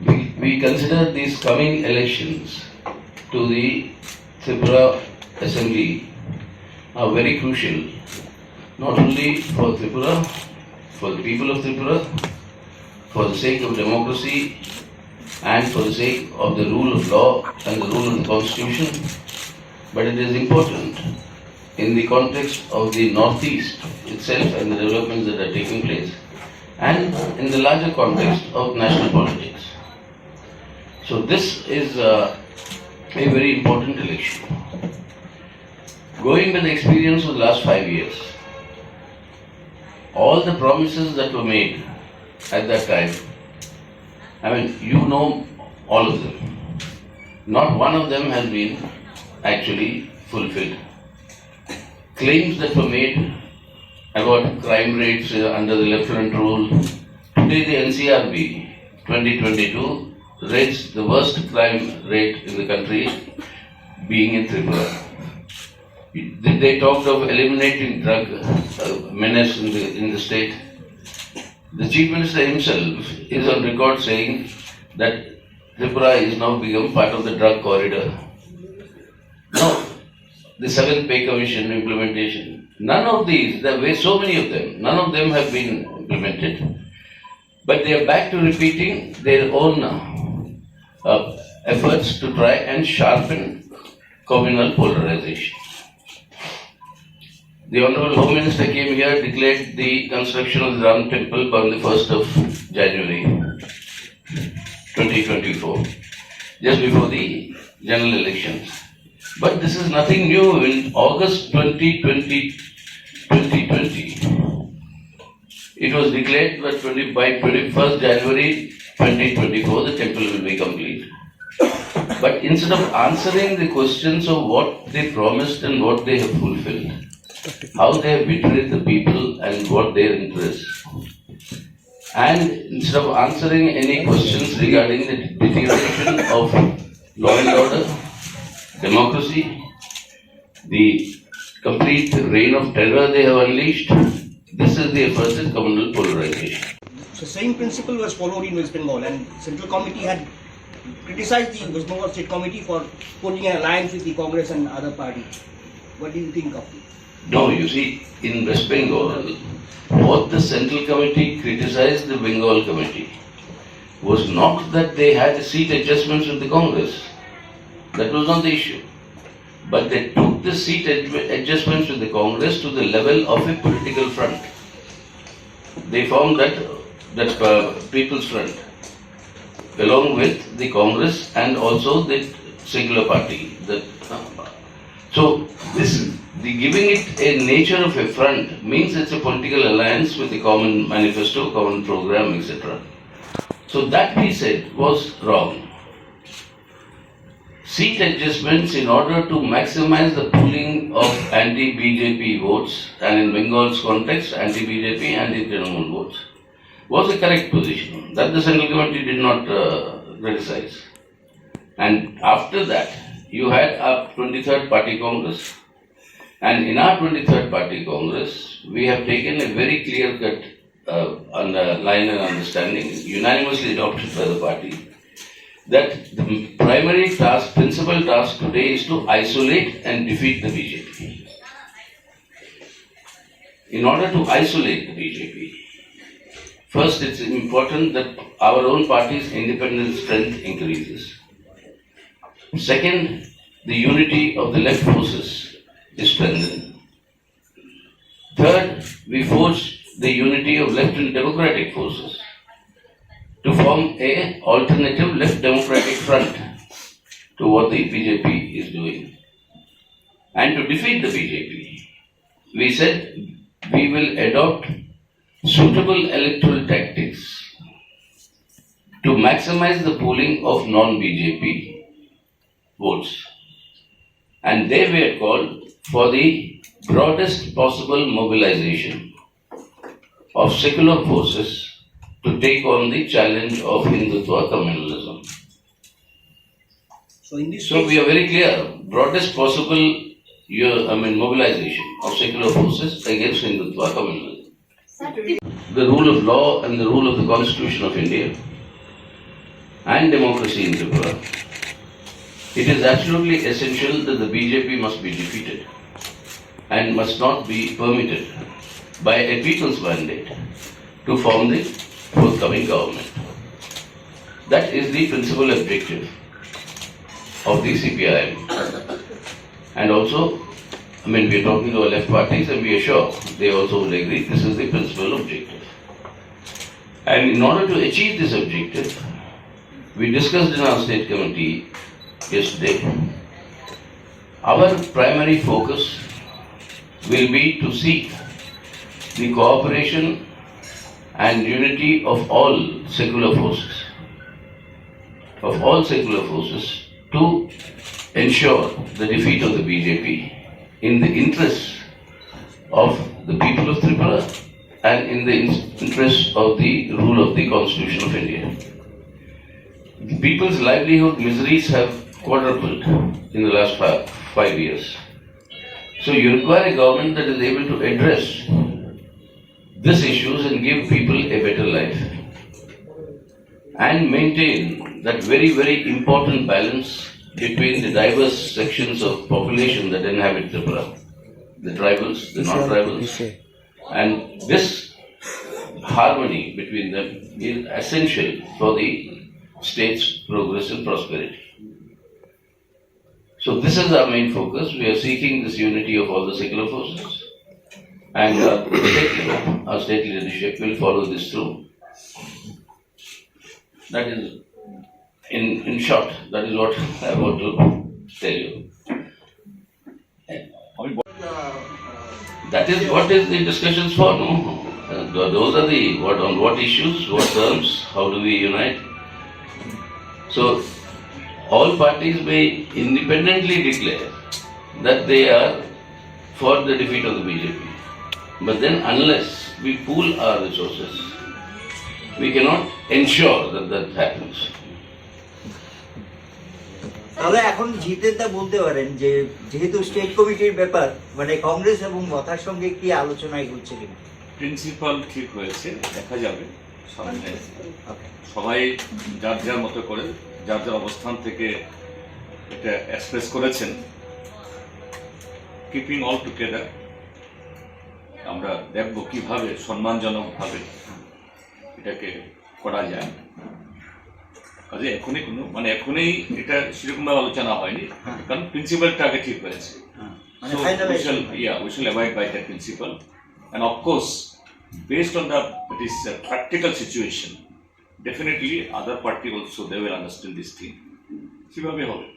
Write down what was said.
we consider these coming elections to the Tripura Assembly are very crucial, not only for Tripura, for the people of Tripura, for the sake of democracy and for the sake of the rule of law and the rule of the constitution, but it is important in the context of the Northeast itself and the developments that are taking place, and in the larger context of national politics. So this is a very important election. Going by the experience of the last 5 years, all the promises that were made at that time, you know all of them. Not one of them has been actually fulfilled. Claims that were made about crime rates under the Lieutenant rule. Today the NCRB 2022 rates the worst crime rate in the country being in Tripura. They talked of eliminating drug menace in the state. The Chief Minister himself is on record saying that Tripura is now become part of the drug corridor. Now, the 7th Pay Commission implementation. None of these, there were so many of them, none of them have been implemented. But they are back to repeating their own efforts to try and sharpen communal polarization. The Honorable Home Minister came here, declared the construction of the Ram Temple on the 1st of January 2024, just before the general elections. But this is nothing new. In August 2020, it was declared that by 21st January 2024, the temple will be complete. But instead of answering the questions of what they promised and what they have fulfilled, how they have betrayed the people and what their interests, and instead of answering any questions regarding the deterioration of law and order, democracy, the complete reign of terror they have unleashed, this is the first communal polarization. So same principle was followed in West Bengal, and Central Committee had criticized the West Bengal State Committee for forging an alliance with the Congress and other parties. What do you think of it? No, you see, in West Bengal, what the Central Committee criticized the Bengal Committee was not that they had seat adjustments with the Congress. That was not the issue. But they took the seat adjustments with the Congress to the level of a political front. They formed that People's Front, along with the Congress and also the singular party. So the giving it a nature of a front means it's a political alliance with a common manifesto, common program, etc. So that we said was wrong. Seat adjustments in order to maximize the pooling of anti-BJP votes, and in Bengal's context, anti-BJP, anti-Trinamool votes, was a correct position. That the Central Committee did not criticize. And after that, you had our 23rd Party Congress. And in our 23rd Party Congress, we have taken a very clear-cut line and understanding, unanimously adopted by the party, that the primary task, principal task today is to isolate and defeat the BJP. In order to isolate the BJP, first it's important that our own party's independent strength increases. Second, the unity of the left forces is strengthened. Third, we forge the unity of left and democratic forces to form an alternative left democratic front to what the BJP is doing. And to defeat the BJP, we said we will adopt suitable electoral tactics to maximize the pooling of non-BJP votes. And they were called for the broadest possible mobilization of secular forces to take on the challenge of Hindutva communalism. So in this So we are very clear, broadest possible mobilization of secular forces against Hindutva communalism. The rule of law and the rule of the Constitution of India. and democracy in Tripura, it is absolutely essential that the BJP must be defeated and must not be permitted by a people's mandate to form the forthcoming government. That is the principal objective of the CPIM. And also, we are talking to our left parties and we are sure they also will agree this is the principal objective. And in order to achieve this objective, we discussed in our state committee yesterday, our primary focus will be to seek the cooperation and unity of all secular forces, to ensure the defeat of the BJP in the interests of the people of Tripura and in the interest of the rule of the Constitution of India. The people's livelihood miseries have quadrupled in the last 5 years. So you require a government that is able to address these issues and give people a better life and maintain that very, very important balance between the diverse sections of population that inhabit Tripura, the tribals, the non-tribals, and this harmony between them is essential for the state's progress and prosperity. So this is our main focus. We are seeking this unity of all the secular forces, and our state leadership will follow this through. That is, in short, that is what I want to tell you. That is what is the discussions for, no? Those are the, on what issues, what terms, how do we unite? So, all parties may independently declare that they are for the defeat of the BJP. But then unless we pool our resources, we cannot ensure that that happens. তাহলে এখন জিতেনদা বলতে পারেন যে যেহেতু state কমিটির ব্যাপার মানে কংগ্রেস এবং মতার সঙ্গে কি আলোচনায় হচ্ছে কিনা প্রিন্সিপাল ঠিক হয়েছে, দেখা যাবে সামনে। সবাই যার যার মতো করে যার যার অবস্থান থেকে এটা এক্সপ্রেস করেছেন। কিপিং অল টুগেদার আমরা দেখব কিভাবে সম্মানজনকভাবে এটাকে করা যায়। কাজে এখনই কোনো এখনই এটা সেরকমভাবে আলোচনা হয়নি, কারণ প্রিন্সিপালটা আগে ঠিক হয়েছে। So we shall abide by that principle, and of course, based on this practical situation, definitely other party also they will understand this thing. কিভাবে হবে?